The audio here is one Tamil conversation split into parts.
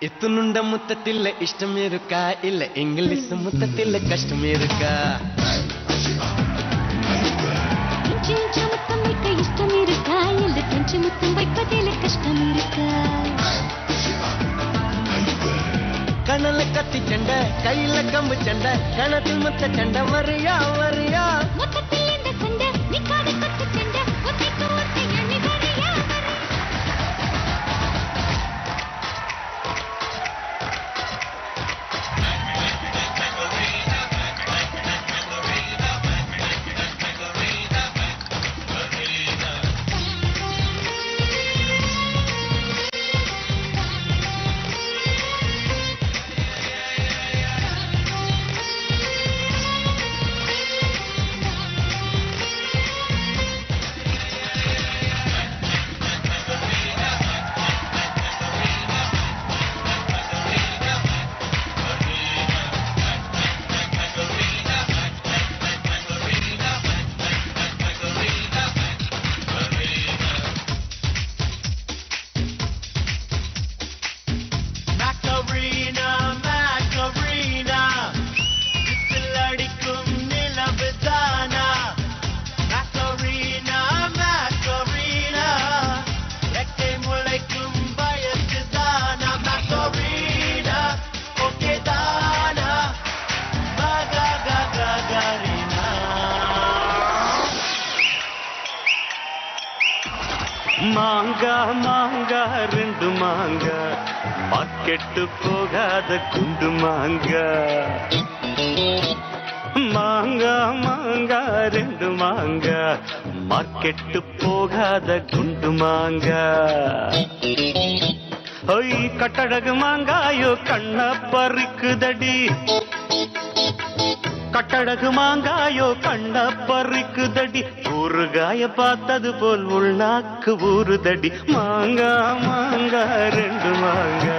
இத்துணுண்ட முத்தத்தில் இஷ்டம் இருக்கா இல்ல இங்கிலீஷ் முத்தத்தில் கஷ்டம் இருக்கா? முத்தம் வைக்க இஷ்டம் இருக்கா இல்ல கொஞ்சம் முத்தம் வைப்பதில் கஷ்டம் இருக்கா? கணல கத்தி சண்டை கையில கம்பு சண்டை கணத்தில் முத்த சண்டை வரியா வரியா? மொத்தத்தில் இந்த சண்டை நிக்காத கொத்து சண்டை ஒத்தைக்கு ஒத்தை எண்ணி வரியா? மாங்கா மாங்கா ரெண்டு மாங்கா மார்க்கெட்டு போகாத குண்டு மாங்கா. மாங்கா மாங்கா ரெண்டு மாங்கா மார்க்கெட்டு போகாத குண்டு மாங்கா. ஒய் கட்டழகு மாங்காயோ கண்ண பறிக்குதடி, கட்டழகு மாங்காயோ கண்ண பறிக்குதடி, ஊறுகாய பார்த்தது போல் உள்நாக்கு ஊறுதடி. மாங்கா மாங்கா ரெண்டு மாங்கா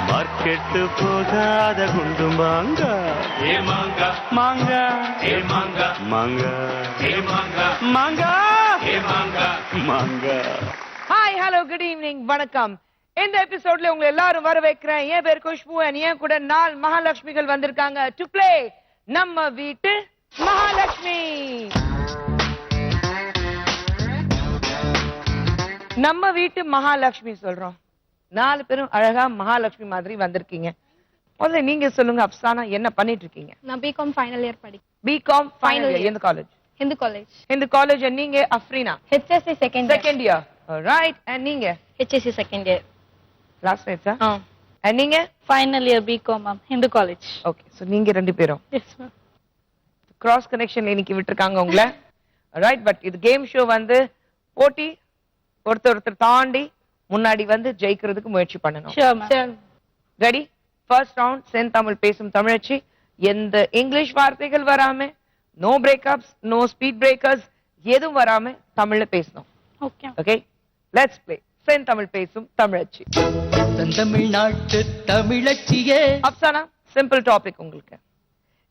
மார்க்கெட்டு போகாத குண்டு மாங்கா. ஏ மாங்கா மாங்கா ஏ மாங்கா மாங்கா ஏ மாங்கா மாங்கா ஏ மாங்கா மாங்கா. ஹாய் ஹலோ குட் ஈவினிங் வணக்கம். இந்த எபிசோட்ல உங்களை எல்லாரும் வர வைக்கிறேன். என் பேர் குஷ்பு and என் கூட 4 மகாலட்சுமிகள் வந்திருக்காங்க டு பிளே நம்ம வீட்டு மகாலட்சுமி. நம்ம வீட்டு மகாலட்சுமி சொல்றோம். 4 பேரும் அழகா மகாலட்சுமி மாதிரி வந்திருக்கீங்க. முதல்ல நீங்க சொல்லுங்க அப்சானா, என்ன பண்ணிட்டு இருக்கீங்க? நான் பிகாம் ஃபைனல் இயர் படிக்கிறேன். BCom final year. எந்த காலேஜ்? ஹிந்து காலேஜ். இந்த காலேஜ். நீங்க Afreena? HSC second year. Right. and நீங்க? HSC second year. கிளாஸ்மேட்ஸா? and நீங்க? Final year BCom ma'am, Hindu college. Okay, so நீங்க 2 பேரும் எஸ் மேம். கிராஸ் கனெக்ஷன் இன்னைக்கு விட்டுருக்காங்க உங்களை. ரைட். பட் இது கேம் ஷோ வந்து போட்டி, ஒருத்தர் தாண்டி முன்னாடி வந்து ஜெயிக்கிறதுக்கு முயற்சி பண்ணணும். Sure ma'am. Ready? First round செந்தமிழ் பேசும் தமிழச்சி. எந்த இங்கிலீஷ் வார்த்தைகள் வராம, no breakups, no speed breakers, எதுவும் வராம தமிழ்ல பேசணும். ஓகே. ஓகே, லெட்ஸ் ப்ளே செந்தமிழ் பேசும் தமிழச்சி. தமிழ்நாட்டு தமிழச்சியே. அப்சானா, சிம்பிள் டாபிக் உங்களுக்கு.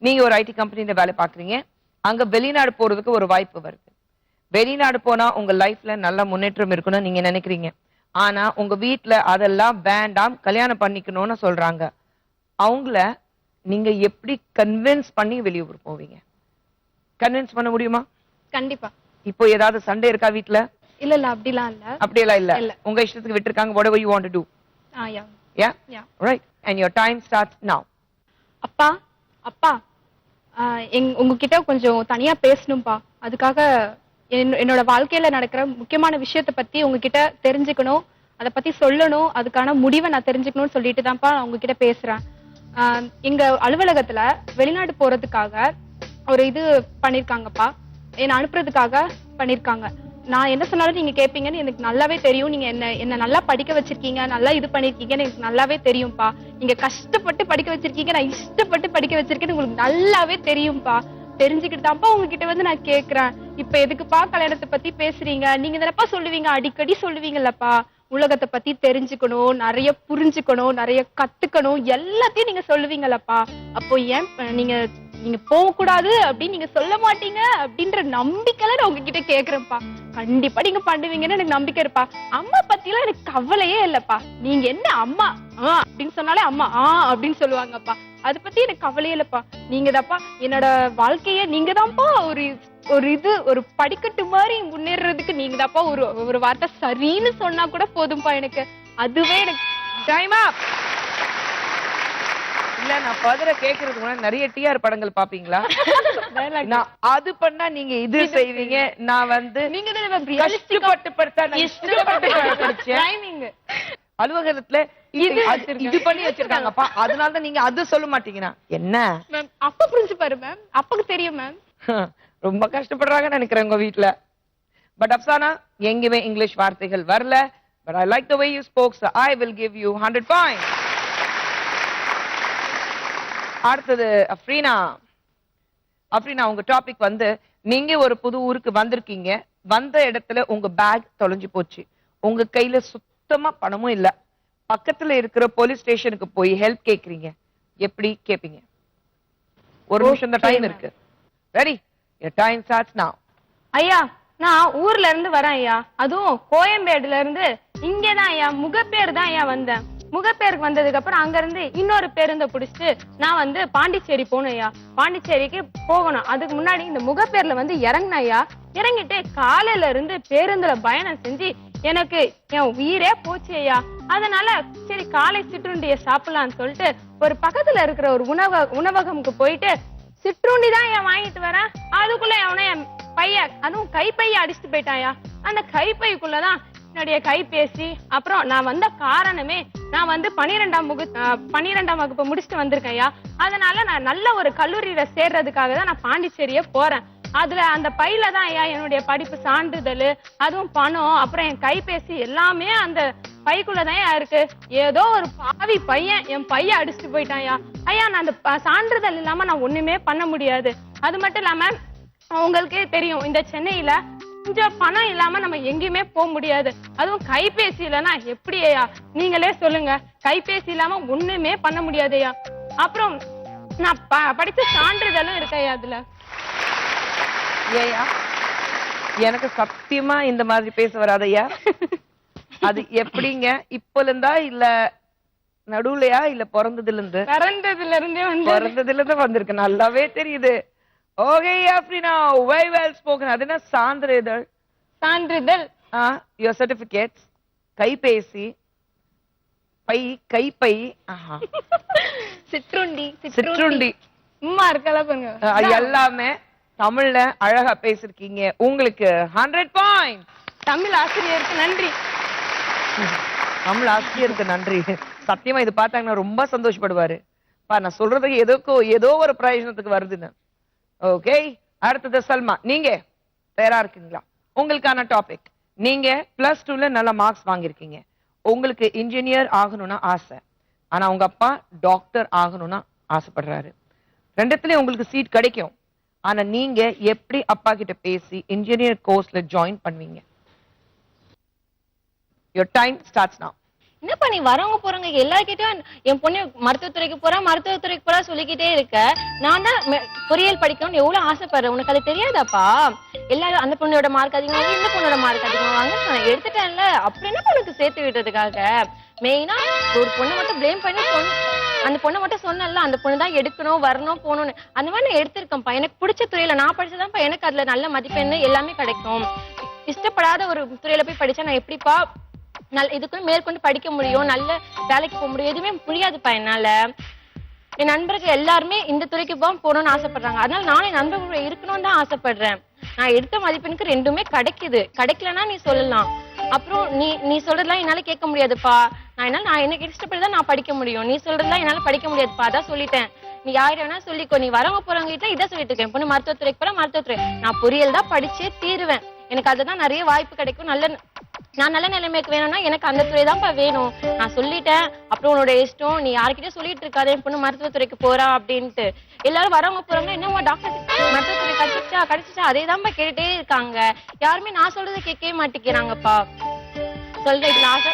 நீங்க ஒரு ஐடி கம்பெனில வேலை பாக்குறீங்க. அங்க வெளிநாடு போறதுக்கு ஒரு வாய்ப்பு வருது. வெளிநாடு போனா உங்க லைஃப்ல நல்ல முன்னேற்றம் இருக்குன்னு நீங்க நினைக்கிறீங்க. ஆனா உங்க வீட்டுல அதெல்லாம் வேண்டாம், கல்யாணம் பண்ணிக்கணும்னு சொல்றாங்க. அவங்கள நீங்க எப்படி கன்வின்ஸ் பண்ணி வெளியூர் போவீங்க? கன்வின்ஸ் பண்ண முடியுமா? கண்டிப்பா. இப்போ ஏதாவது சண்டே இருக்கா வீட்டுல? இல்ல இல்ல அப்படிலாம் இல்ல. அப்படியெல்லாம் இல்ல. இல்ல. உங்க இஷ்டத்துக்கு விட்டுருக்காங்க. whatever you want to do. Yeah. Yeah? Right. And your time starts now. அப்பா அப்பா உங்ககிட்ட கொஞ்சம் தனியா பேசணும்பா. அதுக்காக என்னோட வாழ்க்கையில நடக்கிற முக்கியமான விஷயத்த பத்தி உங்ககிட்ட தெரிஞ்சுக்கணும், அதை பத்தி சொல்லணும், அதுக்கான முடிவை நான் தெரிஞ்சுக்கணும்னு சொல்லிட்டு தான்ப்பா நான் உங்ககிட்ட பேசுறேன். எங்க அலுவலகத்துல வெளிநாடு போறதுக்காக ஒரு இது பண்ணிருக்காங்கப்பா, என்னை அனுப்புறதுக்காக பண்ணிருக்காங்க. நான் என்ன சொன்னாலும் நீங்க கேட்பீங்கன்னு எனக்கு நல்லாவே தெரியும். நீங்க என்ன நல்லா படிக்க வச்சிருக்கீங்க, நல்லா இது பண்ணிருக்கீங்கன்னு எனக்கு நல்லாவே தெரியும்பா. நீங்க கஷ்டப்பட்டு படிக்க வச்சிருக்கீங்க, நான் இஷ்டப்பட்டு படிக்க வச்சிருக்கேன்னு உங்களுக்கு நல்லாவே தெரியும்பா. தெரிஞ்சுக்கிட்டு தான்ப்பா உங்ககிட்ட வந்து நான் கேக்குறேன். இப்ப எதுக்குப்பா கல்யாணத்தை பத்தி பேசுறீங்க? நீங்க தானப்பா சொல்லுவீங்க, அடிக்கடி சொல்லுவீங்கல்லப்பா, உலகத்தை பத்தி தெரிஞ்சுக்கணும், நிறைய புரிஞ்சுக்கணும், நிறைய கத்துக்கணும், எல்லாத்தையும் நீங்க சொல்லுவீங்கல்லப்பா. அப்போ ஏன் நீங்க நீங்க போக கூடாது அப்படின்னு நீங்க சொல்ல மாட்டீங்க அப்படின்ற நம்பிக்கையில நான் உங்ககிட்ட கேக்குறேன்ப்பா. கண்டிப்பா நீங்க பண்ணுவீங்கன்னு எனக்கு நம்பிக்கை இருப்பா. அம்மா பத்தி எல்லாம் எனக்கு கவலையே இல்லப்பா. நீங்க என்ன அம்மா அப்படின்னு சொன்னாலே அம்மா அப்படின்னு சொல்லுவாங்கப்பா. அதை பத்தி எனக்கு கவலையே இல்லப்பா. நீங்க தான்ப்பா என்னோட வாழ்க்கைய, நீங்க தான்ப்பா ஒரு படிக்கட்டு மாதிரி முன்னேறதுக்கு நீங்க தான்ப்பா ஒரு வார்த்தை சரின்னு சொன்னா கூட போதும்பா எனக்கு. அதுவே எனக்கு டைம் அப். இல்ல நான் பதற கேக்குறதுக்கு முன்னாடி நிறைய டிஆர் படங்கள் பாப்பீங்களா? நான் அது பண்ணா நீங்க இது செய்வீங்க, நான் வந்து நீங்க கஷ்டப்பட்டு படிச்சா நான் இஷ்டப்பட்டு படிச்சேன். அலுவலகத்துல இது பண்ணி வச்சிருக்காங்கப்பா, அதனாலதான் நீங்க அது சொல்ல மாட்டீங்கன்னா என்ன? மேம் அப்பா புரிஞ்சுப்பாரு மேம், அப்பாக்கு தெரியும் மேம். ரொம்ப கஷ்டப்படுறாங்கன்னு நினைக்கிறேன் உங்க வீட்டுல. பட் அப்சானா எங்கேயுமே இங்கிலீஷ் வார்த்தைகள் வரல. But I like the way you spoke, so I will give you 100 points. அடுத்தது அஃப்ரீனா. அஃப்ரீனா, உங்க டாபிக் வந்து நீங்க ஒரு புது ஊருக்கு வந்திருக்கீங்க. வந்த இடத்துல உங்க பேக் தொலைஞ்சு போச்சு. உங்க கையில சுத்தமா பணமும் இல்ல. பக்கத்துல இருக்கிற போலீஸ் ஸ்டேஷனுக்கு போய் ஹெல்ப் கேக்குறீங்க. எப்படி கேப்பீங்க? ஒரு நிமிஷம் தான் டைம் இருக்கு. Ready? your time starts now. ஐயா, நான் ஊர்ல இருந்து வரேன் ஐயா. அதுவும் கோயம்பேடுல இருந்து இங்கதான் ஐயா, முகப்பேர் தான் ஐயா வந்தேன். முகப்பேருக்கு வந்ததுக்கு அப்புறம் அங்க இருந்து இன்னொரு பேருந்தை புடிச்சிட்டு நான் வந்து பாண்டிச்சேரி போகணும் ஐயா. பாண்டிச்சேரிக்கு போகணும். அதுக்கு முன்னாடி இந்த முகப்பேர்ல வந்து இறங்கின ஐயா. இறங்கிட்டு காலையில இருந்து பேருந்துல பயணம் செஞ்சு எனக்கு என் உயிரே போச்சு ஐயா. அதனால சரி காலை சிற்றுண்டிய சாப்பிடலாம்னு சொல்லிட்டு ஒரு பக்கத்துல இருக்கிற ஒரு உணவகமுக்கு போயிட்டு சிற்றுண்டி தான் ஏன் வாங்கிட்டு வரேன். அதுக்குள்ள அவனை என் பைய, அதுவும் கைப்பைய அடிச்சுட்டு போயிட்டாயா. அந்த கைப்பைக்குள்ளதான் என்னுடைய கைபேசி. அப்புறம் நான் வந்த காரணமே, நான் வந்து 12ஆம் வகுப்பு முடிச்சுட்டு வந்திருக்கேன்யா. அதனால நான் நல்ல ஒரு கல்லூரியில சேர்றதுக்காக தான் நான் பாண்டிச்சேரியே போறேன். அதுல அந்த பையில தான் ஐயா என்னுடைய படிப்பு சான்றிதழ், அதுவும் பணம், அப்புறம் என் கைபேசி எல்லாமே அந்த பைக்குள்ளதான் இருக்கு. ஏதோ ஒரு பாவி பையன் என் பைய அடிச்சுட்டு போயிட்டான்யா. ஐயா, நான் அந்த சான்றிதழ் இல்லாம நான் ஒண்ணுமே பண்ண முடியாது. அது மட்டும் இல்லாம உங்களுக்கே தெரியும், இந்த சென்னையில கொஞ்சம் பணம் இல்லாம நம்ம எங்கேயுமே போக முடியாது. அதுவும் கைபேசி இல்லைன்னா எப்படி ஐயா? நீங்களே சொல்லுங்க. கைபேசி இல்லாம ஒண்ணுமே பண்ண முடியாது ஐயா. அப்புறம் நான் படிச்ச சான்றிதழும் இருக்கு ஐயா அதுல. ஏயா, எனக்கு சத்தியமா இந்த மாதிரி பேச வராதையா. அது எப்படிங்க? இப்பல இருந்தா இல்ல நடுவுலையா இல்ல பிறந்ததுல இருந்தே வந்திருக்கு. நல்லாவே தெரியுது. ஓகே அப்டினா வெரி வெல் ஸ்போக்கன். அது என்ன சான்றிதழ்? your certificates, கைபேசி, கைப்பை, சிற்றுண்டி சும்மா இருக்கல பாருங்க. எல்லாமே தமிழ்ல அழகா பேசிருக்கீங்க. உங்களுக்கு 100 பாயிண்ட். தமிழ் ஆசிரியருக்கு நன்றி. தமிழ் ஆசிரியருக்கு நன்றி. சத்தியமா இது பார்த்தாங்கன்னா ரொம்ப சந்தோஷப்படுவாரு. நான் சொல்றதுக்கு ஏதோ ஒரு பிரயோஜனத்துக்கு வருதுன்னு. ஓகே, அடுத்தது சல்மா. நீங்க தயாரா இருக்கீங்களா? உங்களுக்கான டாபிக், நீங்க +2ல நல்ல மார்க்ஸ் வாங்கியிருக்கீங்க. உங்களுக்கு இன்ஜினியர் ஆகணும்னா ஆசை. ஆனா உங்க அப்பா டாக்டர் ஆகணும்னா ஆசைப்படுறாரு. ரெண்டுத்துலயும் உங்களுக்கு சீட் கிடைக்கும். ஆனா நீங்க எப்படி அப்பா கிட்ட பேசி இன்ஜினியர் கோர்ஸ்ல ஜாயின் பண்ணுவீங்க? your time starts now. என்னப்பா நீ வரவங்க போறவங்க எல்லார்கிட்டயும் என் பொண்ணு மருத்துவத்துறைக்கு போறா சொல்லிக்கிட்டே இருக்க. நான் தான் பொறியியல் படிக்கணும்னு எவ்வளவு ஆசைப்படுறேன். உனக்கு அது தெரியாதாப்பா? எல்லாரும் அந்த பொண்ணோட மார்க் அதிகமா, இந்த பொண்ணோட மார்க் அதிகமா வாங்க நான் எடுத்துட்டேன்ல. அப்புறம் என்ன பொண்ணுக்கு சேர்த்து விடுறதுக்காக மெயினா ஒரு பொண்ணை மட்டும் பிளேம் பண்ணி அந்த பொண்ணை மட்டும் சொன்னல, அந்த பொண்ணு தான் எடுக்கணும் வரணும் போகணும்னு. அந்த மாதிரி நான் எடுத்திருக்கேன்ப்பா. எனக்கு பிடிச்ச துறையில நான் படிச்சதான்ப்பா எனக்கு அதுல நல்ல மதிப்பெண் எல்லாமே கிடைக்கும். இஷ்டப்படாத ஒரு துறையில போய் படிச்சா நான் எப்படிப்பா இதுக்கு மேற்கொண்டு படிக்க முடியும், நல்ல வேலைக்கு போக முடியும்? எதுவுமே முடியாதுப்பா என்னால. என் நண்பர்கள் எல்லாருமே இந்த துறைக்கு போகணும்னு ஆசைப்படுறாங்க. அதனால நானும் என் நண்பர்கள் இருக்கணும்னு தான் ஆசைப்படுறேன். நான் எடுத்த மதிப்பெண்ணுக்கு ரெண்டுமே கிடைக்குது. கிடைக்கலன்னா நீ சொல்லலாம். அப்புறம் நீ சொல்றதுலாம் என்னால கேட்க முடியாதுப்பா. நான் எனக்கு இஷ்டப்பட்டுதான் நான் படிக்க முடியும். நீ சொல்றதுலாம் என்னால படிக்க முடியாதுப்பா. அதான் சொல்லிட்டேன். நீ யாரு வேணா சொல்லிக்கோ. நீ வரவங்க போறவங்க கிட்ட இதான் சொல்லிட்டு இருக்கேன். பொண்ணு மருத்துவத்துறைக்கு போற மருத்துவத்துறை. நான் பொறியியல் தான் படிச்சே தீருவேன். எனக்கு அதுதான் நிறைய வாய்ப்பு கிடைக்கும். நான் நல்ல நிலைமைக்கு வேணும்னா எனக்கு அந்த துறை தான்ப்பா வேணும். நான் சொல்லிட்டேன். அப்புறம் உன்னோட இஷ்டம். நீ யாருக்கிட்டே சொல்லிட்டு இருக்காது என் பொண்ணு மருத்துவத்துறைக்கு போறா அப்படின்ட்டு. எல்லாரும் வரவங்க போறவங்க என்னமா டாக்டர் மருத்துவத்துறை கிடைச்சிச்சா அதே தான்ப்பா கேட்டுட்டே இருக்காங்க. யாருமே நான் சொல்றதை கேட்கவே மாட்டேங்கிறாங்கப்பா. சொல்றேன் ஆசை.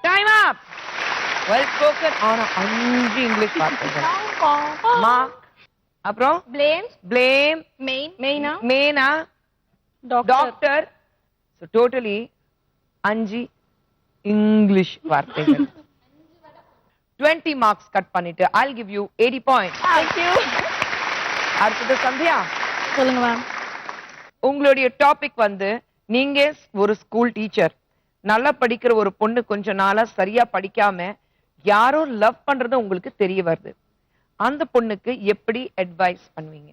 டைம் அப். Well spoken. ஆனா 5 இங்கிலீஷ் வார்த்தைகள். மார்க், அப்புறம் blame, மெயினா டாக்டர். So totally 5 இங்கிலீஷ் வார்த்தைகள். 20 மார்க்ஸ் கட் பண்ணிட்டு I'll give you 80 points. அடுத்தது சந்தியா, சொல்லுங்க மேம். உங்களுடைய டாபிக் வந்து நீங்க ஒரு ஸ்கூல் டீச்சர், நல்லா படிக்கிற ஒரு பொண்ணு கொஞ்ச நாளா சரியா படிக்காம யாரோ லவ் பண்றது உங்களுக்கு தெரிய வருது. அந்த பொண்ணுக்கு எப்படி அட்வைஸ் பண்ணுவீங்க?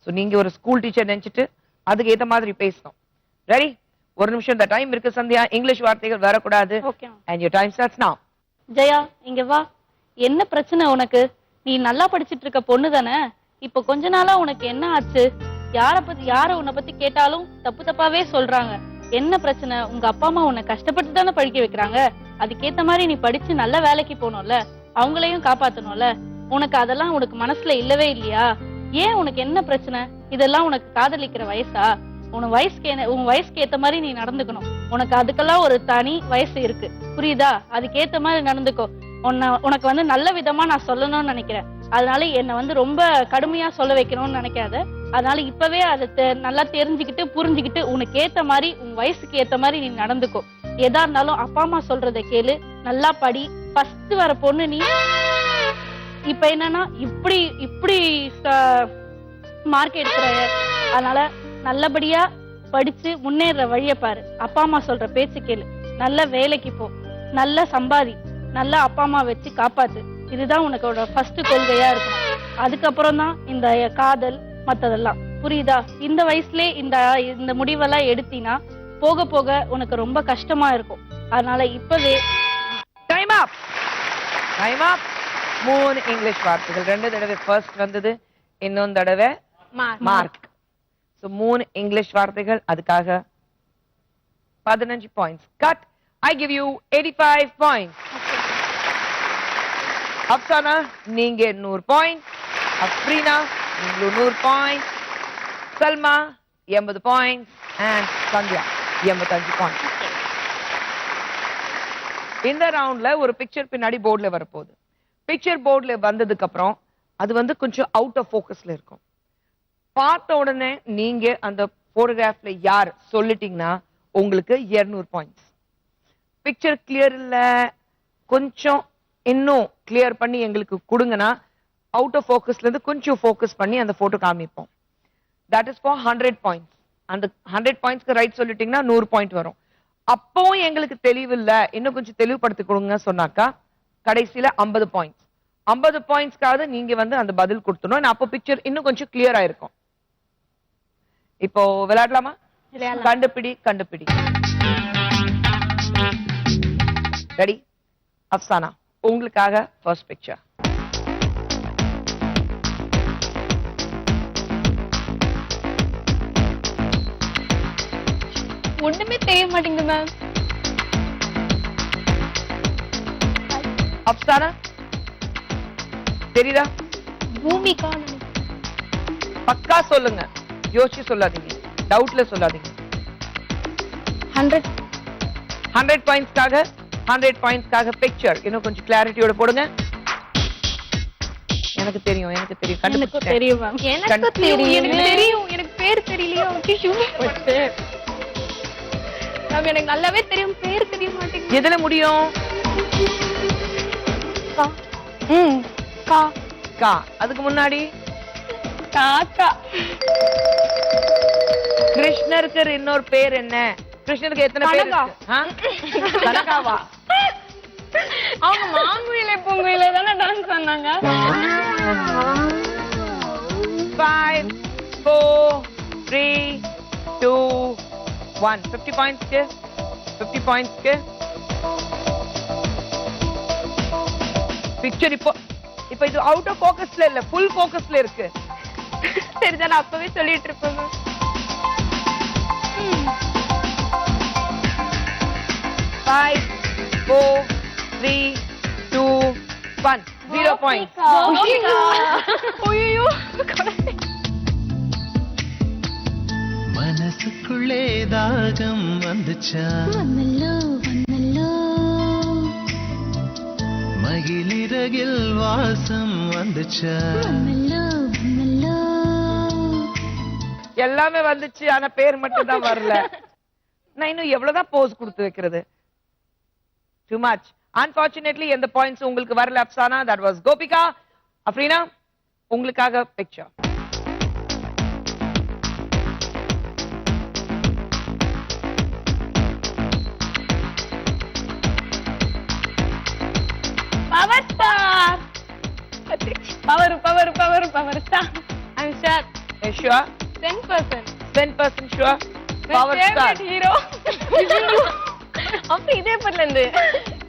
சோ நீங்க ஒரு ஸ்கூல் டீச்சர் நினைச்சிட்டு அதுக்கு ஏத்த மாதிரி பேசணும். ரெடி? ஒரு நிமிஷம் இந்த டைம் இருக்கு சந்தியா. இங்கிலீஷ் வார்த்தைகள் வரக்கூடாது. Okay. And your time starts now. Jaya, இங்க வா. என்ன பிரச்சனை உனக்கு? நீ நல்லா படிச்சிட்டு இருக்க பொண்ணு தானே? இப்ப கொஞ்ச நாளா உனக்கு என்ன ஆச்சு? யார உன்னை பத்தி கேட்டாலும் தப்பு தப்பாவே சொல்றாங்க. என்ன பிரச்சனை? உங்க அப்பா அம்மா உன்னை கஷ்டப்பட்டு தானே படிக்க வைக்கிறாங்க. அதுக்கேத்த மாதிரி நீ படிச்சு நல்ல வேலைக்கு போகணும்ல, அவங்களையும் காப்பாத்தணும்ல. உனக்கு அதெல்லாம் உனக்கு மனசுல இல்லவே இல்லையா? ஏன் உனக்கு என்ன பிரச்சனை? இதெல்லாம் உனக்கு காதலிக்கிற வயசா? உன் வயசுக்கு ஏத்த மாதிரி நீ நடந்துக்கணும். உனக்கு அதுக்கெல்லாம் ஒரு தனி வயசு இருக்கு, புரியுதா? அதுக்கேத்த மாதிரி நடந்துக்கோ. உனக்கு வந்து நல்ல விதமா நான் சொல்லணும்னு நினைக்கிறேன். அதனால என்னை வந்து ரொம்ப கடுமையா சொல்ல வைக்கணும்னு நினைக்காத. அதனால இப்பவே அதை நல்லா தெரிஞ்சுக்கிட்டு புரிஞ்சுக்கிட்டு உனக்கு ஏத்த மாதிரி உன் வயசுக்கு ஏத்த மாதிரி நீ நடந்துக்கோ. எதா இருந்தாலும் அப்பா அம்மா சொல்றத கேளு, நல்லா படி. ஃபர்ஸ்ட் வர பொண்ணு நீ. இப்ப என்னன்னா இப்படி மார்க் எடுக்கிற, அதனால நல்லபடியா படிச்சு முன்னேற வழிய பாரு. அப்பா அம்மா சொல்ற பேச்சு கேளு, நல்ல வேலைக்கு போ, நல்ல சம்பாதி, நல்ல அப்பா அம்மா வச்சு காப்பாத்து. இதுதான் உனக்கோட ஃபர்ஸ்ட் கொள்கையா இருக்கணும். அதுக்கப்புறம் தான் இந்த காதல் மத்ததெல்லாம், புரியுதா? இந்த வயசுல இந்த முடிவெல்லாம் எடுத்தீனா போக போக உனக்கு ரொம்ப கஷ்டமா இருக்கும். அதனால இப்பவே டைம் அப். 3 இங்கிலீஷ் வார்த்தைகள். 2 தடவை ஃபர்ஸ்ட் வந்தது, இன்னொரு தடவை மார்க். சோ 3 இங்கிலீஷ் வார்த்தைகள், அதுக்காக 15 points cut. I give you 85 points. Afsana நீங்க 100 பாயிண்ட், அப்ரீனா நீங்க 100 point, Salma 80 point and Sandhya 85 point. இந்த ரவுண்ட்ல ஒரு பிக்சர் பின்னாடி போர்டுல வரப்போகுது. பிக்சர் போர்டுல வந்ததுக்கு அப்புறம் அது வந்து கொஞ்சம் அவுட் ஆஃப் ஃபோக்கஸ்ல இருக்கும். பார்த்த உடனே நீங்க அந்த போட்டோகிராஃப்ல யார் சொல்லிட்டீங்கன்னா உங்களுக்கு 200 பாயிண்ட்ஸ். பிக்சர் கிளியர் இல்ல, கொஞ்சம் இன்னும் கிளியர் பண்ணி எங்களுக்கு கொடுங்கன்னா அவுட் ஆஃப் ஃபோக்கஸ்ல இருந்து கொஞ்சம் ஃபோக்கஸ் பண்ணி அந்த போட்டோ காமிப்போம். That is for 100 points. அந்த 100 பாயிண்ட்ஸ்க்கு ரைட் சொல்லிட்டீங்கன்னா 100 பாயிண்ட் வரும். அப்பவும் எங்களுக்கு தெளிவு இல்ல, இன்னும் கொஞ்சம் தெளிவுபடுத்தி கொடுங்க சொன்னாக்கா கடைசியில 50 பாயிண்ட்ஸ். 50 பாயிண்ட்ஸ்க்காக நீங்க வந்து அந்த பதில் கொடுத்தணும். அப்போ பிக்சர் இன்னும் கொஞ்சம் கிளியர் ஆயிருக்கும். இப்போ விளையாடலாமா? கண்டுபிடி. ரெடி? அப்சானா, உங்களுக்காக ஃபர்ஸ்ட் பிக்சர். ஒண்ணுமே தெரிய மாட்டேங்குது மேம். அப்சானா தெரியுதா? பூமிகா. பக்கா சொல்லுங்க, யோசிச்சு சொல்லாதீங்க, டவுட்ல சொல்லாதீங்க. 100 பாயிண்ட்ஸ்க்காக பிக்சர் இன்னும் கொஞ்சம் கிளாரிட்டியோட போடுங்க. எனக்கு தெரியும். எனக்கு தெரியும் மேம். எனக்கு பேர் தெரியலையே. எனக்கு நல்லாவே தெரியும், பேர் தெரிய மாட்டேங்குது. எதுல முடியும்? கா. அதுக்கு முன்னாடி தாத்தா. கிருஷ்ணருக்கு இன்னொரு பேர் என்ன? கிருஷ்ணருக்கு எத்தனை பேர் இருக்கு? கனகாவா? அவங்க மாங்குயிலே பூங்குயிலே தானே டான்ஸ் பண்ணாங்க. 5 4 3 2 1. 50 பாயிண்ட்ஸ்க்கு 50 பாயிண்ட்ஸ்க்கு பிக்சர். இப்போ இது அவுட் ஆஃப் ஃபோக்கஸ்ல இல்ல, ஃபுல் ஃபோக்கஸ்ல இருக்கு. சரிதான், நான் அப்பவே சொல்லிட்டு இருப்பேன். 5 4 3 2 1. 0 points. ஐயோ, மனசுக்குள்ளே தாகம் வந்துச்சா, மகிழிறகில் வாசம் வந்துச்சா. எல்லாமே வந்துச்சு, ஆனா பேர் மட்டும் தான் வரல. நான் இன்னும் எவ்வளவுதான் போஸ் கொடுத்து வைக்கிறது? Too much. Unfortunately, எந்த பாயிண்ட்ஸ் உங்களுக்கு வரல Afsana. That was Gopika. Afreena, உங்களுக்காக picture. Power star. Power power power power star. I'm sure. Sure? 10%. 10% sure? Power star. Hero. அப்ப இதே பட்ல இருந்து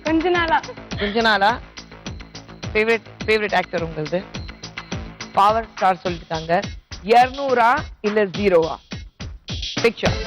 கொஞ்ச நாளா ஃபேவரட் ஆக்டர் உங்களுது. பவர் ஸ்டார் சொல்லிட்டாங்க. 200 இல்ல 0 பிக்சர்.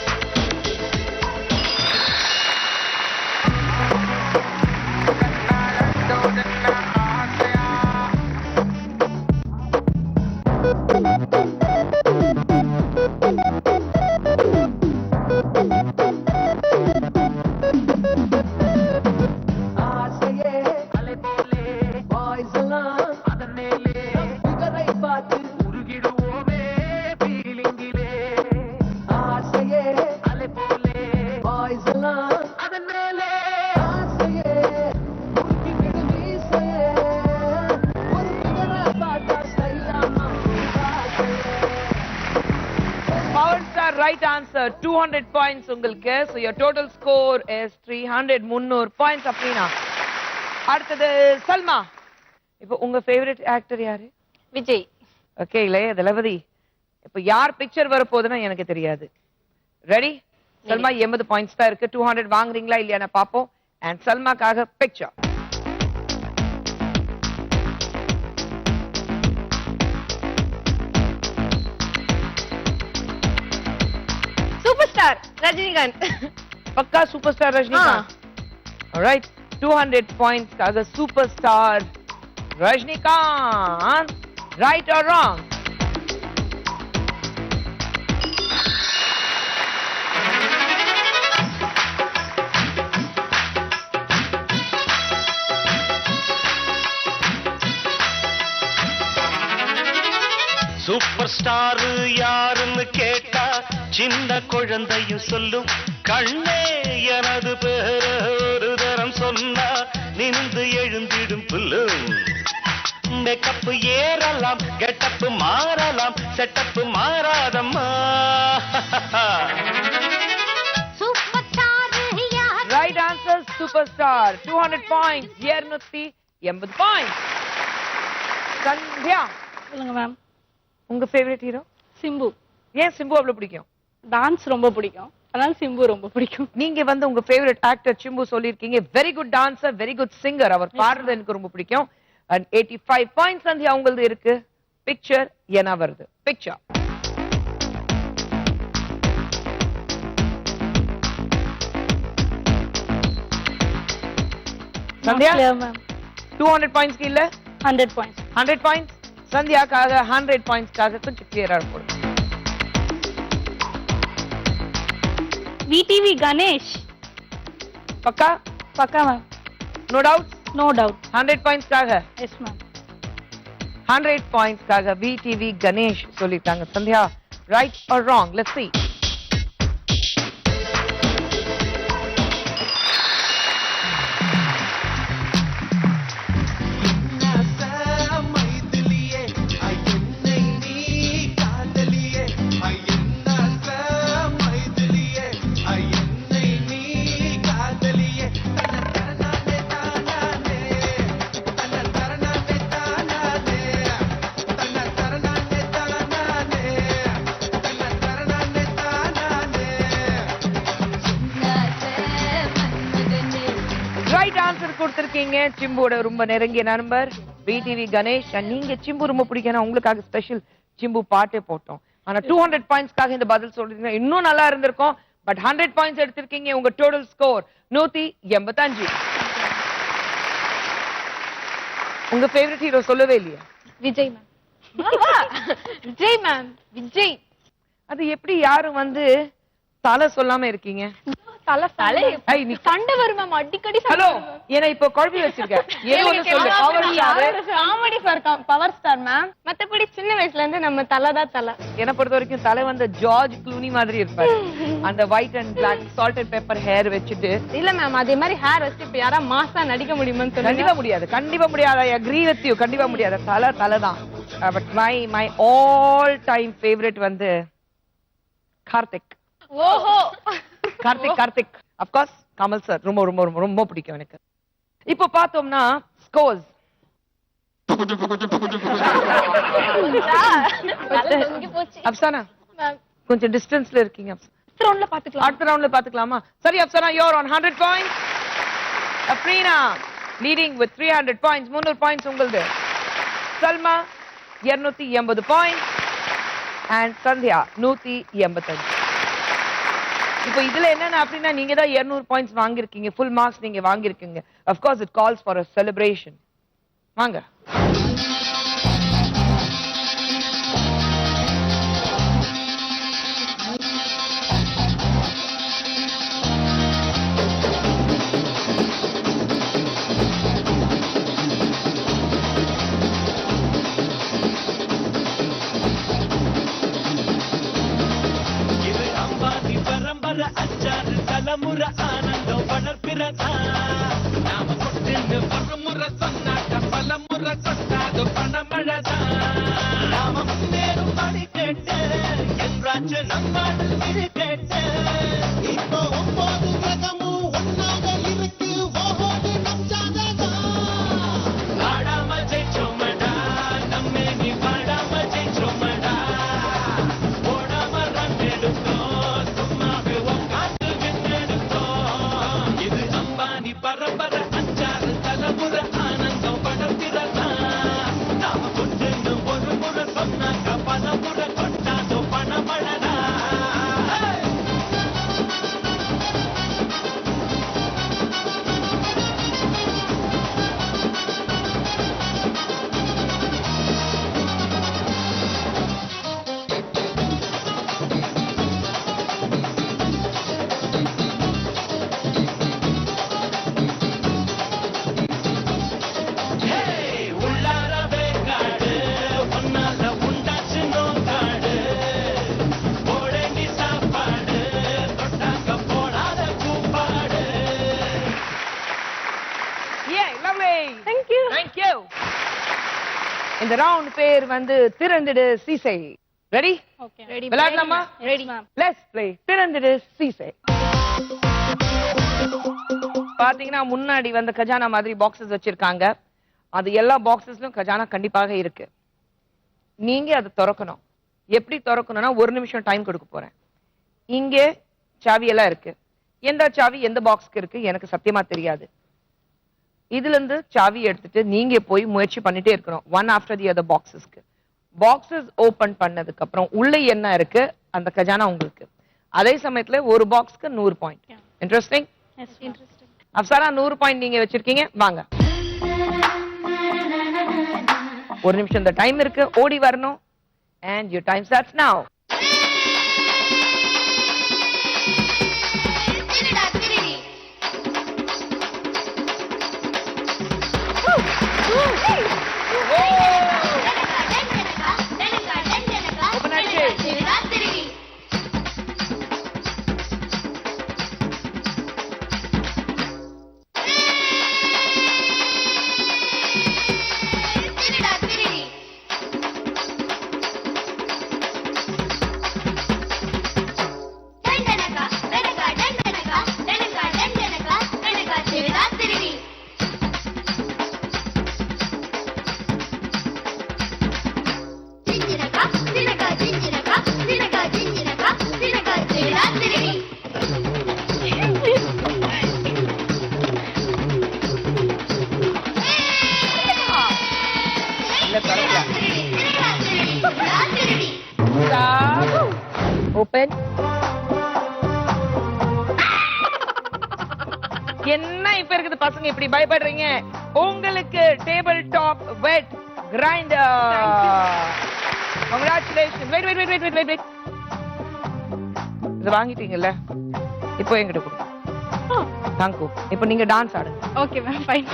Right answer, 200 points உங்களுக்கு. So your total score is 300 points. அப்படினா அடுத்தது சல்மா. இப்போ உங்க ஃபேவரட் ஆக்டர் யாரு? விஜய். ஓகே, இளைய தளபதி. இப்போ யார் பிக்சர் வர போகுதுன்னா எனக்கு தெரியாது. ரெடி? சல்மா 80 பாயிண்ட்ஸ் தான் இருக்கு. 200 வாங்குறீங்களா இல்லையா பாப்போம். அண்ட் சல்மாக்காக பிக்சர். சூப்பர்ஸ்டார் ரஜினிகாந்த். பக்கா சூப்பர்ஸ்டார் ரஜினிகாந்த். ஆல்ரைட், 200 பாயிண்ட்ஸ் காக superstar Rajinikanth. Right or wrong? Superstar யாருன்னு கேட்டா சின்ன குழந்தையும் சொல்லும். கண்ணே எனது பேர ஒரு தரம் சொன்னா நின்று எழுந்திடும் புல்லும். மேக்கப் ஏறலாம், கெட்டப் மாறலாம், செட்டப் மாறாதம்மா. Right answer, superstar. 200 points, 280 points. Sandhya, சொல்லுங்க மேம். உங்க ஃபேவரட் ஹீரோ? சிம்பு. ஏன் சிம்பு அவ்வளவு பிடிக்கும்? டான்ஸ் ரொம்ப பிடிக்கும், அதனால சிம்பு ரொம்ப பிடிக்கும். நீங்க வந்து உங்க ஃபேவரட் ஆக்டர் சிம்பு சொல்லிருக்கீங்க. Very good dancer, very good singer. அவர் பாடுறது எனக்கு ரொம்ப பிடிக்கும். அண்ட் 85 பாயிண்ட்ஸ் சந்தியா உங்களது இருக்கு. பிக்சர் என்ன வருது? பிக்சர். சந்தியா மேம் 200 பாயிண்ட்ஸ் இல்ல 100 பாயிண்ட்ஸ். 100 பாயிண்ட்ஸ். சந்தியாக்காக 100 பாயிண்ட்ஸ்க்காக கொஞ்சம் கிளியரா போடுங்க. விடிவி கணேஷ். பக்கா? பக்கா ma'am. No doubt? No doubt. 100 பாயிண்ட்ஸ்க்காக? Yes ma'am. 100 பாயிண்ட்ஸ்க்காக விடிவி கணேஷ் சொல்லிட்டாங்க. Sandhya, right or wrong? Let's see. Right answer கொடுத்திருக்கீங்க. சிம்புவோட ரொம்ப நெருங்கிய நண்பர் விடிவி கணேஷ். நீங்க சிம்பு ரொம்ப பிடிக்கும், உங்களுக்காக ஸ்பெஷல் சிம்பு பாட்டே போட்டோம். ஆனா 200 பாயிண்ட்ஸ்க்காக இந்த பதில் சொல்றீங்க, இன்னும் நல்லா இருந்திருக்கும். பட் 100 பாயிண்ட்ஸ் எடுத்திருக்கீங்க. உங்க டோட்டல் ஸ்கோர் 185. உங்க ஃபேவரட் ஹீரோ சொல்லவே இல்லையா? விஜய் மேம். விஜய் மேம். விஜய். அது எப்படி யாரும் வந்து தலை சொல்லாம இருக்கீங்க? தலை ஐய், நீ சண்டை வரும் மேம், அடிக்கடி ஹலோ என்ன இப்ப குழப்பி வச்சிருக்க ஏதோ ஒண்ணு சொல்லு. Comedy for power star ma'am. மத்தபடி சின்ன வயசுல இருந்து நம்ம தலை தான் தலை. என்ன பொறுத்த வரைக்கும் தலை வந்து ஜார்ஜ் க்ளூனி மாதிரி இருப்பாரு. அந்த white and black salt and pepper hair வச்சுட்டு. இல்ல மேம், அதே மாதிரி ஹேர் வச்சு இப்ப யாரா மாசா நடிக்க முடியுமான்னு சொல்லுங்க. கண்டிப்பா முடியாது, கண்டிப்பா முடியாது. I agree with you. கண்டிப்பா முடியாது. தலை தான். But my all time favourite வந்து கார்த்திக். ஓஹோ, Karthik of course Kamal sir ரொம்ப ரொம்ப ரொம்ப ரொம்ப பிடிக்கும் எனக்கு. இப்போ பார்த்தோம்னா ஸ்கோர்ஸ். அப்சானா கொஞ்சம் டிஸ்டன்ஸ்ல இருக்கீங்க. ரவுண்ட்ல பாத்துக்கலாம். அடுத்த ரவுண்ட்ல பாத்துக்கலாமா? சரி Afsana, you are on 100 points. அப்ரீனா leading with 300 points. 300 points உங்களுது. Salma 280 points and Sandhya 185. இப்போ இதுல என்னன்னா அப்படின்னா நீங்க தான் 200 பாயிண்ட்ஸ் வாங்கிருக்கீங்க. ஃபுல் மார்க்ஸ் நீங்க வாங்கிருக்கீங்க. of course it calls for a celebration. வாங்க. இது அம்பானி பரம்பரை அச்சாறு தலைமுறை ஆனந்தம் வளர்ப்பிறதா. நாம கொண்டு ஒரு முறை சொன்னாக்க பல முறை கொண்டாது பணமழதா. நாம முன்னேறும் படி கேட்டு என்றாச்சு நம்மாடு இது கேட்டு. இப்போ 9 கிரகமும் ஒன்னாக இருக்கு. ஓஹோது நம்சாததா. ஆடாம ஜெயிச்சோமடா, நம்மே நீ பாடாம ஜெயிச்சோமடா. ஓடாம ரன் எடுத்தோம், சும்மாவே உட்காந்து விண்ணெடுத்தோம். இது அம்பானி பரம்பரை அஞ்சாறு தலைமுறை ஆனந்தம் படத்திறதா. நாம கொண்டு ஒரு முறை சொன்னாக்க பல முறை கொண்டாதோ பணமழடா. உள்ளாரவே காடு ஒன்னால உண்டாச்சு நோக்காடு. போடேண்டி சாப்பாடு தொட்டாக்க போடாத கூப்பாடு. Yeah, lovely. Thank you. Thank you. இந்த ரவுண்ட் பேர் வந்து திறந்திடு சீசை. ரெடி? ஓகே. ரெடி விளையாடலாமா? Ready ma'am. Let's play திறந்திடு சீசை. பாத்தீங்கன்னா முன்னாடி வந்து கஜானா மாதிரி பாக்ஸஸ் வச்சிருக்காங்க. அது எல்லா பாக்ஸஸ்லயும் கஜானா கண்டிப்பாக இருக்கு. நீங்க அதை திறக்கணும். எப்படி திறக்கணும்னா 1 நிமிஷம் டைம் கொடுக்க போறேன். இங்கே சாவி எல்லாம் இருக்கு. எந்த சாவி எந்த பாக்ஸ்க்கு இருக்கு எனக்கு சத்தியமா தெரியாது. இதுல இருந்து சாவி எடுத்துட்டு நீங்க போய் முயற்சி பண்ணிட்டே இருக்கணும். ஒன் ஆஃப்டர் தி அதர் பாக்ஸஸ்க்கு. பாக்ஸஸ் ஓபன் பண்ணதுக்கு அப்புறம் உள்ள என்ன இருக்கு அந்த கஜானா உங்களுக்கு. அதே சமயத்துல ஒரு பாக்ஸ்க்கு 100 பாயிண்ட். இன்ட்ரெஸ்டிங். அப்சரா 100 பாயிண்ட் நீங்க வச்சிருக்கீங்க. வாங்க. 1 நிமிஷம் இந்த டைம் இருக்கு. ஓடி வரணும். And your time starts now. Open. என்ன இப்ப இருக்குது பசங்க இப்படி பயப்படுறீங்க? உங்களுக்கு table top wet grinder. Congratulations. Wait. இது வாங்கிட்டீங்கல்ல? இப்போ என்கிட்ட கொடுங்க. தங்கு இப்போ நீங்க டான்ஸ் ஆடுங்க. Okay ma'am, fine.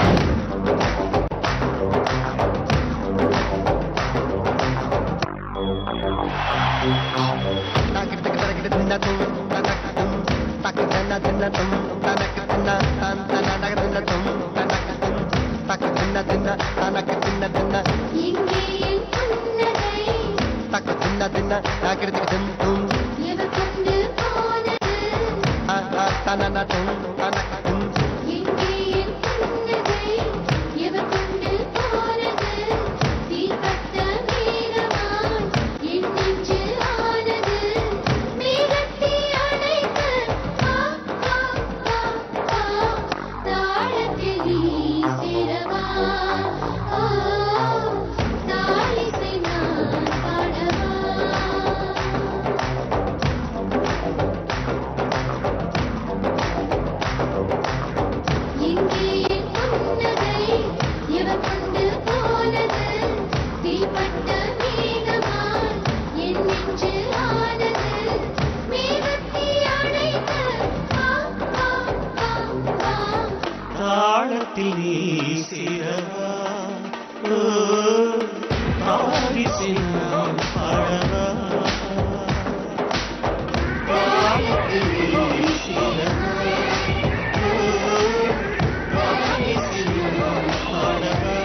தாளத்தில் நீ சேரவா, ஆதிசேன் நான் பாடவா, தாளத்தில் நீ சேரவா, ஆதிசேன் நான் பாடவா.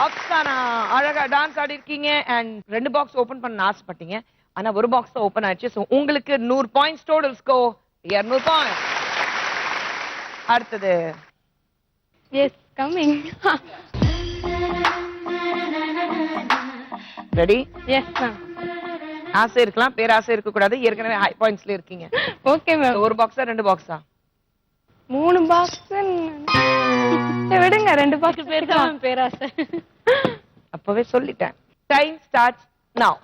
அப்சானா அழகா டான்ஸ் ஆடி இருக்கீங்க அண்ட் 2 பாக்ஸ் ஓபன் பண்ண ஆசைப்பட்டீங்க. ஆனா ஒரு பாக்ஸ் தான் ஓபன் ஆயிடுச்சு. சோ உங்களுக்கு 100 பாயிண்ட்ஸ் டோட்டல் ஸ்கோர் 200 பாயிண்ட்ஸ். அடுத்தது yes, coming. Ready? Yes ma'am. ஆசை இருக்கலாம், பேராசை இருக்க கூடாது. ஏற்கனவே ஹை பாயிண்ட்ஸ்ல இருக்கீங்க. Okay ma'am. ஒரு பாக்ஸா 2 பாக்ஸா? 3 பாக்ஸ். விடுங்க, 2 பாக்ஸ் பேருக்கு பேராசை. அப்பவே சொல்லிட்டேன். டைம் ஸ்டார்ட்ஸ் நவ.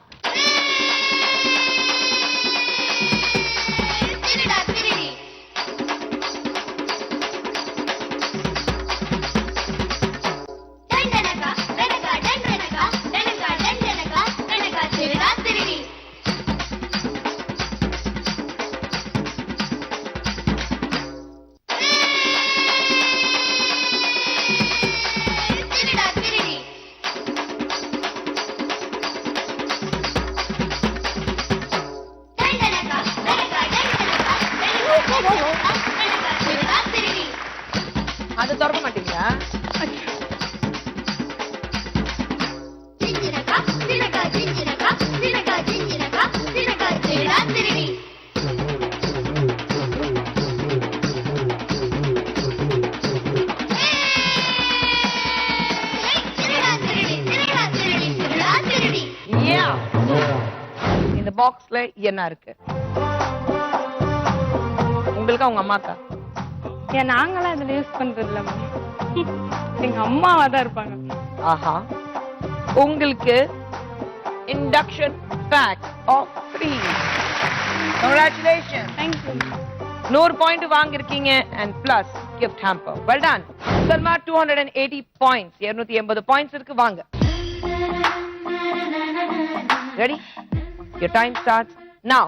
அது திறக்க மாட்டீங்களா? இந்த பாக்ஸ்ல என்ன இருக்கு? உங்களுக்கு அவங்க அம்மாக்கா? ஏன் நாங்களாம் இதுல யூஸ் பண்றது இல்ல மேம். எங்க அம்மாவா தான் இருப்பாங்க. ஆஹா. உங்களுக்கு induction pack of 3. Congratulations. Thank you. 100 point வாங்கிருக்கீங்க and plus gift hamper. Well done. Salma 280 points. 280 points இருக்கு. வாங்க. Ready? Your time starts now.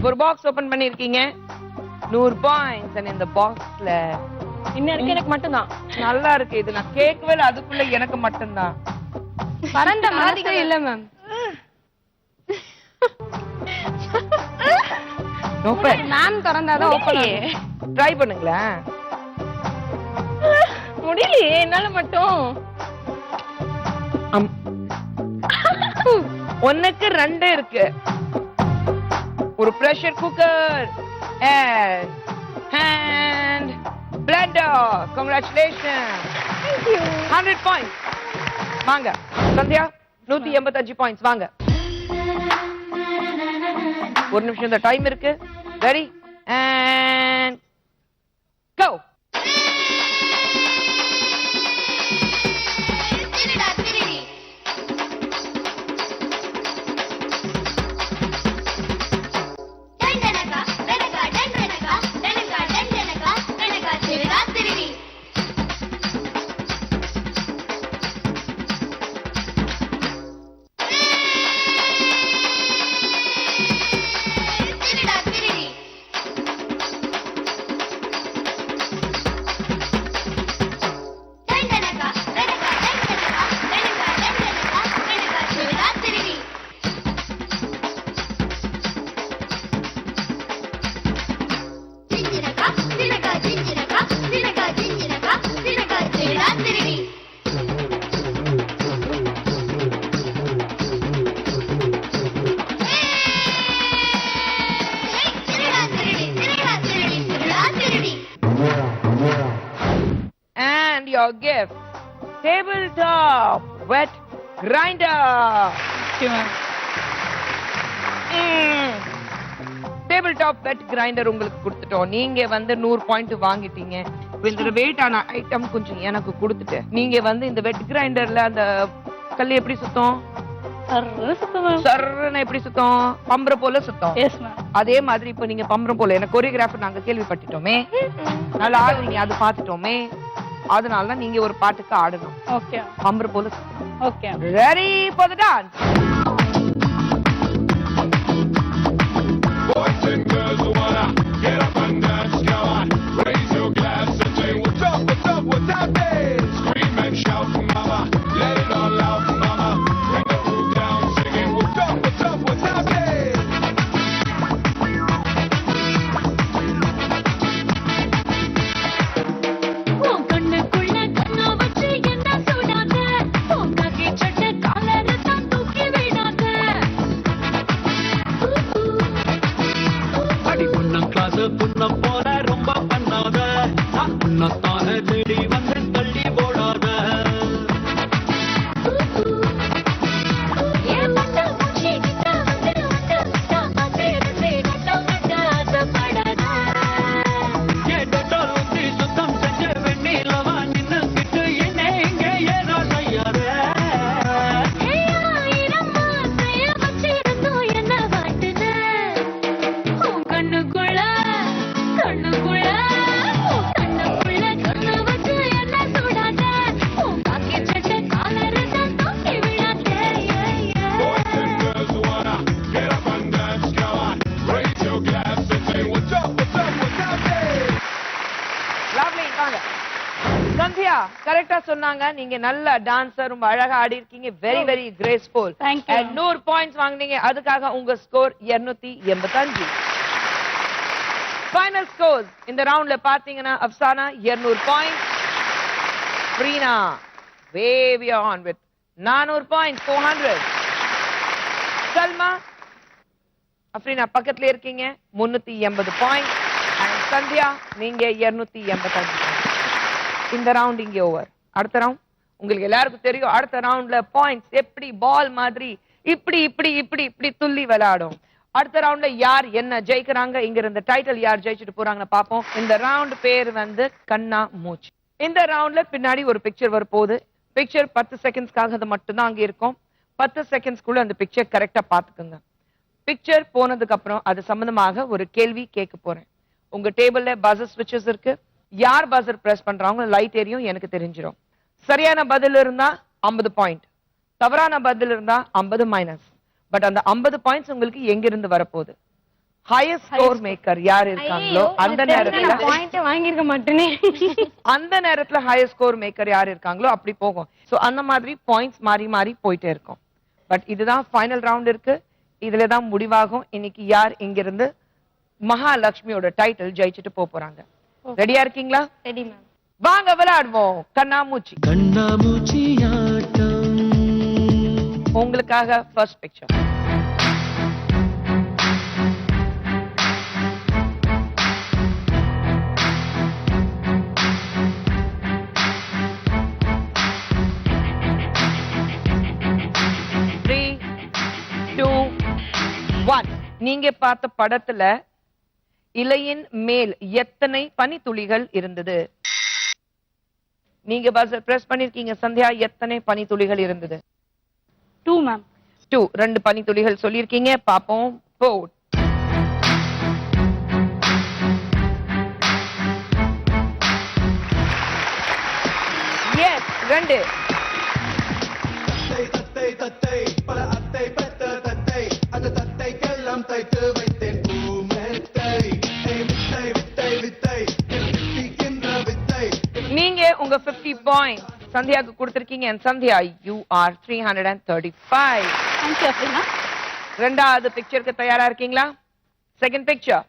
ஒரு பாக்ஸ் ஓபன் பண்ணிருக்கீங்க. 100 points and in the box கிளாஸ்ல. இன்னும் இருக்கு எனக்கு மட்டும்தான். நல்லா இருக்கு இது, நான் கேட்கவே இல்லை, அதுக்குள்ள எனக்கு மட்டும்தான். பரந்த மனசே இல்ல மேம். மேம் திறந்தாதான் ஓப்பன் ஆகும். ட்ரை பண்ணுங்களேன். முடியலையே என்னால மட்டும். ஒண்ணுக்கு 2 இருக்கு. ஒரு pressure cooker and blender. Congratulations. Thank you. 100 points. வாங்க சந்தியா, 185 points. வாங்க. ஒரு நிமிஷம் தான் டைம் இருக்கு. Ready and go. And your gift, tabletop wet grinder. Tabletop wet grinder உங்களுக்கு கொடுத்துட்டோம். நீங்க வந்து 100 பாயிண்ட் வாங்கிட்டீங்க. இந்த வெயிட் ஆன ஐட்டம் கொஞ்சம் எனக்கு கொடுத்துட்டு நீங்க வந்து இந்த வெட் கிரைண்டர்ல அந்த கல் எப்படி சுத்தம்? சர்ன்னு எப்படி சுத்தம்? பம்பரம் போல சுத்தம். அதே மாதிரி இப்ப நீங்க பம்பரம் போல எனக்கு கொரியோகிராஃபர் நாங்க கேள்விப்பட்டுட்டோமே, நல்லா ஆடுறீங்க, அது பாத்துட்டோமே, அதனாலதான் நீங்க ஒரு பாட்டுக்கு ஆடணும். ஓகே, பம்பரம் போல சுத்தம். Okay, ready for the dance. Boys and girls who wanna get up and dance, come on, raise your glass and say what's up, what's up, what's happening? Scream and shout, mama, let it all out, mama. Bring the roof down, singing what's up, what's up, what's happening? புண்ணம் போல ரொம்ப பண்ணாத, புண்ணத்தான தேடி வந்து தள்ளி போடாத. கேட்டால் ஊத்தி சுத்தம் செஞ்ச வெண்ணிலவா நின்னு கிட்டு என்ன இங்க ஏதோ செய்யாத. சந்தியா கரெக்டா சொன்னாங்க. நீங்க நல்ல டான்சர், ரொம்ப அழகா ஆடி இருக்கீங்க. Very very graceful. Thank you. 100 points வாங்குனீங்க. அதுக்காக உங்க ஸ்கோர் 285. ஃபைனல் ஸ்கோர்ஸ் இந்த ரவுண்ட்ல பாத்தீங்கன்னா Afsana 200 points, Afreena way beyond with 400 points 400. Salma Afreena பக்கத்துல இருக்கீங்க 380 பாயிண்ட்ஸ். அண்ட் சந்தியா நீங்க 285. இந்த ரவுண்ட் இங்க ஓவர். அடுத்த ரவுண்ட் உங்களுக்கு எல்லாருக்கும் தெரியும். அடுத்த ரவுண்ட்ல பாயிண்ட்ஸ் எப்படி பால் மாதிரி இப்படி இப்படி இப்படி இப்படி துள்ளி விளையாடும். அடுத்த ரவுண்ட்ல யார் என்ன ஜெயிக்கிறாங்க, இங்க இருந்த டைட்டில் யார் ஜெயிச்சுட்டு போறாங்கன்னு பாப்போம். இந்த ரவுண்ட் பேர் வந்து கண்ணா மூச்சு. இந்த ரவுண்ட்ல பின்னாடி ஒரு பிக்சர் வர போகுது. பிக்சர் 10 செகண்ட்ஸ்க்காக அது மட்டும்தான் அங்க இருக்கும். 10 செகண்ட்ஸ்க்குள்ள அந்த பிக்சர் கரெக்டா பாத்துக்கோங்க. பிக்சர் போனதுக்கு அப்புறம் அது சம்பந்தமாக ஒரு கேள்வி கேட்க போறேன். உங்க டேபிள்ல பஸர் ஸ்விட்சஸ் இருக்கு. யார் பஸர் பிரஸ் பண்றாங்க லைட் எரியும், எனக்கு தெரிஞ்சிடும். சரியான பதில் இருந்தா 50 பாயிண்ட், தவறான பதில் இருந்தா 50 மைனஸ். பட் அந்த 50 பாயிண்ட்ஸ் உங்களுக்கு எங்க இருந்து வரப்போகுது? ஹையஸ்ட் ஸ்கோர் மேக்கர் யார் இருக்காங்களோ அந்த நேரத்துல பாயிண்ட் வாங்கிருக்க மாட்டேனே. அந்த நேரத்துல ஹையஸ்ட் ஸ்கோர் மேக்கர் யார் இருக்காங்களோ அப்படி போகும். சோ அந்த மாதிரி பாயிண்ட்ஸ் மாறி மாறி போயிட்டே இருக்கும். பட் இதுதான் ஃபைனல் ரவுண்ட் இருக்கு. இதுலதான் முடிவாகும் இன்னைக்கு யார் இங்கிருந்து மகாலட்சுமியோட டைட்டில் ஜெயிச்சுட்டு போறாங்க. ரெடியா இருக்கீங்களா? Ready ma'am. வாங்க விளையாடுவோம் கண்ணாமூச்சி. கண்ணாமூச்சி ஆட்டம். உங்களுக்காக ஃபர்ஸ்ட் பிக்சர். நீங்க பார்த்த படத்துல இலையின் மேல் எத்தனை பனித்துளிகள் இருந்தது? நீங்க பஸர் பிரஸ் பண்ணிருக்கீங்க சந்தியா. எத்தனை பனித்துளிகள் இருந்தது? 2 மேம். 2. 2 பனித்துளிகள் சொல்லிருக்கீங்க. பாப்போம். போட். எஸ் 2. தத்தை தத்தை பல அத்தை பெத்த தத்தை அந்த தத்தைக்கெல்லாம் தைத்து வைத்தேன் பூமெத்தை வித்தை வித்தை வித்தை வித்திக்கின்ற வித்தை. நீங்க உங்க 50 பாயிண்ட் சந்தியாக்கு கொடுத்திருக்கீங்க. and Sandhya you are 335. Thank you Afreena. ரெண்டாவது பிக்சருக்கு தயாரா இருக்கீங்களா? Second picture.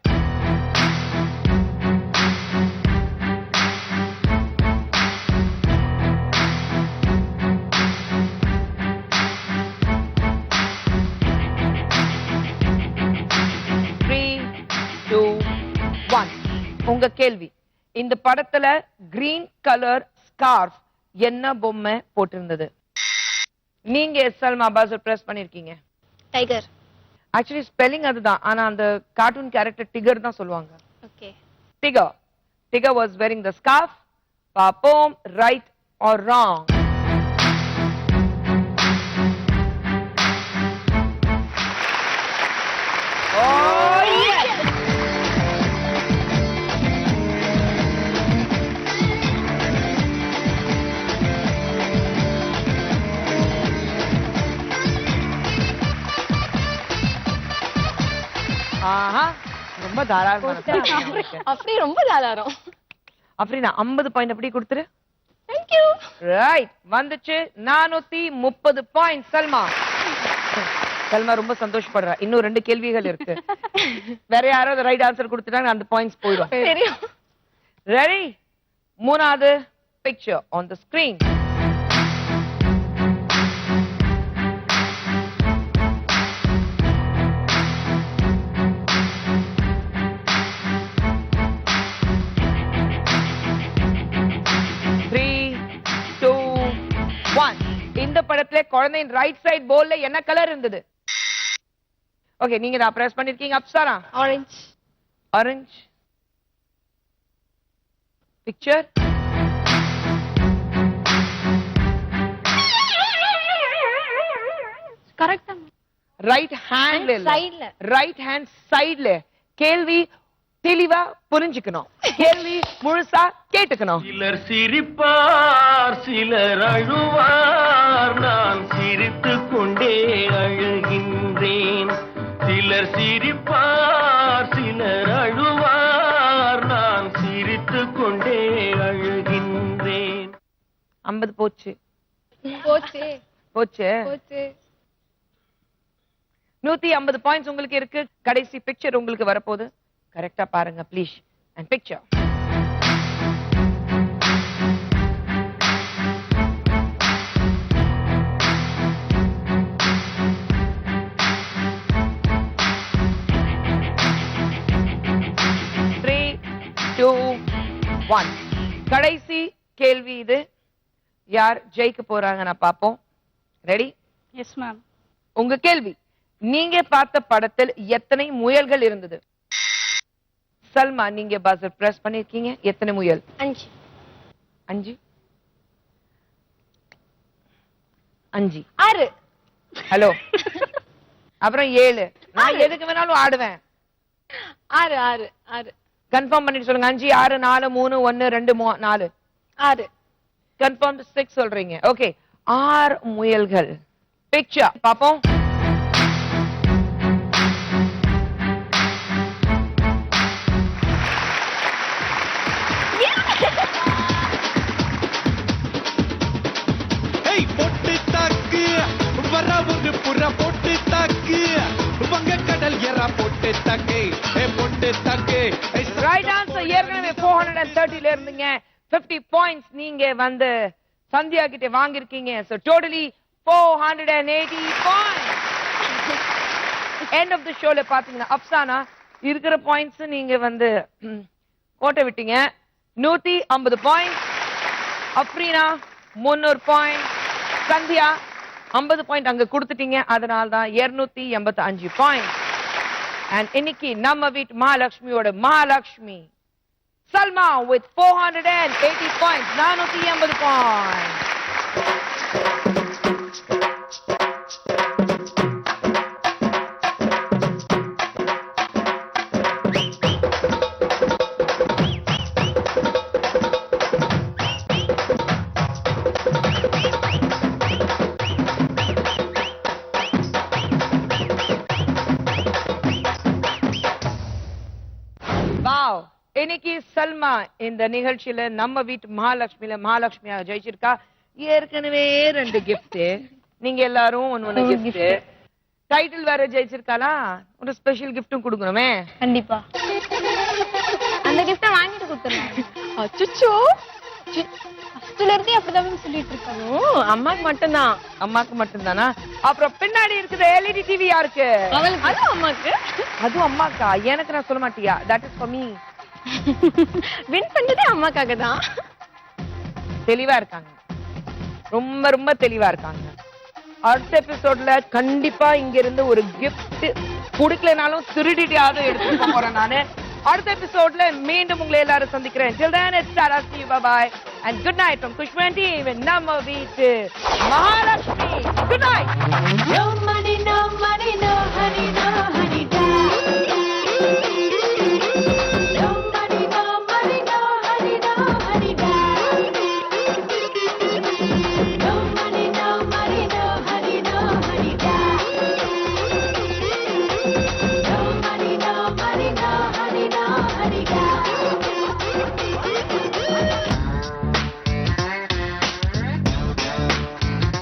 உங்க கேள்வி, இந்த படத்துல கிரீன் கலர் ஸ்கார்ஃப் என்ன பொம்மை போட்டிருந்தது? நீங்க சல்மா பஸர் பிரஸ் பண்ணிருக்கீங்க. டைகர். ஆக்சுவலி ஸ்பெல்லிங் அதுதான், ஆனா அந்த கார்ட்டூன் கேரக்டர் டிகர் தான் சொல்லுவாங்க. Okay. Digger. Digger was wearing the scarf. பாப்போம் ரைட் ஆர் ராங். ஆஹா, ரொம்ப தாராளமான அப்படி ரொம்ப தாராளம். அப்படின்னா 50 பாயிண்ட் அப்படி கொடுத்துரு. Thank you. ரைட், வந்துச்சு 430 பாயிண்ட் சல்மா. சல்மா ரொம்ப சந்தோஷப்படுறா. இன்னும் 2 கேள்விகள் இருக்கு. வேற யாராவது ரைட் ஆன்சர் கொடுத்துட்டாங்க அந்த பாயிண்ட்ஸ் போயிடும். தெரியும். ரெடி? மூணாவது பிக்சர் ஆன் தி ஸ்கிரீன். இந்த படத்துல குழந்தையின் ரைட் சைடு போல்ல என்ன கலர் இருந்தது? ஓகே, நீங்க தான் பிரஸ் பண்ணிருக்கீங்க. அப்சரா. ஆரஞ்சு. ஆரஞ்சு. பிக்சர். கரெக்ட்டா? ரைட் ஹேண்ட்ல இல்ல, சைடுல. ரைட் ஹேண்ட் சைடுல. கேள்வி தெளிவா புரிஞ்சுக்கணும். கேள்வி முழுசா கேட்டுக்கணும். சிலர் சிரிப்பார், சிலர் அழுவார், நான் சிரித்துக் கொண்டே அழுகின்றேன். சிலர் சிரிப்பார், சிலர் அழுவார், நான் சிரித்துக் கொண்டே அழுகின்றேன். 50 போச்சு. போச்சு. போச்சு. போச்சு. 150 பாயிண்ட்ஸ் உங்களுக்கு இருக்கு. கடைசி பிக்சர் உங்களுக்கு வரப்போகுது. கரெக்டா பாருங்க ப்ளீஸ். And picture. கடைசி கேள்வி இது. யார் ஜெயிக்க போறாங்க நான் பாப்போம். ரெடி? Yes ma'am. உங்க கேள்வி, நீங்க பார்த்த படத்தில் எத்தனை முயல்கள் இருந்தது? சல்மா, நீங்க பஸர் பிரஸ் பண்ணிருக்கீங்க. எத்தனை முயல்? 5. 5. 5. 6. ஹலோ. அப்புறம் 7. நான் எதுக்கு வேணாலும் ஆடுவேன். 6 6 6. கன்ஃபார்ம் பண்ணிட்டு சொல்லுங்க. 5 6 4 3 1 2 4. 6. கன்ஃபார்ம் 6 சொல்றீங்க. ஓகே, 6 முயல்கள். பிக்சர் பாப்போம். தக்கை பொண்டு தக்கை ரைட் ஆன்சர். ஏற்கனவே 430 ல இருந்தீங்க. 50 பாயிண்ட்ஸ் நீங்க வந்து சந்தியா கிட்ட வாங்கிருக்கீங்க. So totally 480 points. End of the ஷோல பாத்தீங்கன்னா அப்சானா இருக்கிற பாயிண்ட்ஸ் நீங்க வந்து கோட்டை விட்டீங்க. 150 பாயிண்ட்ஸ். அப்ரீனா 300 பாயிண்ட். சந்தியா 50 பாயிண்ட் அங்க கொடுத்துட்டீங்க. அதனால தான் 285 பாயிண்ட். அண்ட் இன்னைக்கு நம்ம வீட்டு மகாலட்சுமியோட Mahalakshmi Salma with 480 points. 480 points. Wow. இன்னைக்கு சல்மா இந்த நிகழ்ச்சியில நம்ம வீட்டு மகாலட்சுமியில மகாலட்சுமியாக ஜெயிச்சிருக்கா. ஏற்கனவே 2 gift, நீங்க எல்லாரும் ஒன்னு gift, டைட்டில் வேற ஜெயிச்சிருக்காளா. ஒரு ஸ்பெஷல் கிஃப்ட்டும் கொடுக்கணுமே. கண்டிப்பா அந்த கிஃப்ட வாங்கிட்டு கொடுத்துறேன். அச்சோ ஃபர்ஸ்ட்ல இருந்தே அப்படிதான் சொல்லிட்டு இருக்காங்க. அம்மாக்கு மட்டும்தான். அம்மாக்கு மட்டும்தானா? அப்புறம் பின்னாடி இருக்குது எல்இடி டிவி யாருக்கு? அவளுக்கு. அது அம்மாக்கு. அதுவும் அம்மாக்கா? எனக்கு நான் சொல்ல மாட்டியா? That is for me. Win பண்ணதே அம்மாக்காக தான். தெளிவா இருக்காங்க, ரொம்ப ரொம்ப தெளிவா இருக்காங்க. அடுத்த எபிசோட்ல கண்டிப்பா இங்க இருந்து ஒரு கிஃப்ட் குடுக்கலனாலும் திருடிட்டாவது எடுத்துட்டு போறேன் நானு. அடுத்த எபிசோட்ல மீண்டும் உங்களை எல்லாரும் சந்திக்கிறேன். Till then it's Tara, see you, bye bye and good night from Kushman team and நம்ம வீட்டு Mahalakshmi. Good night. No money, no money, no honey, no honey, no money, no money, no honey, no honey,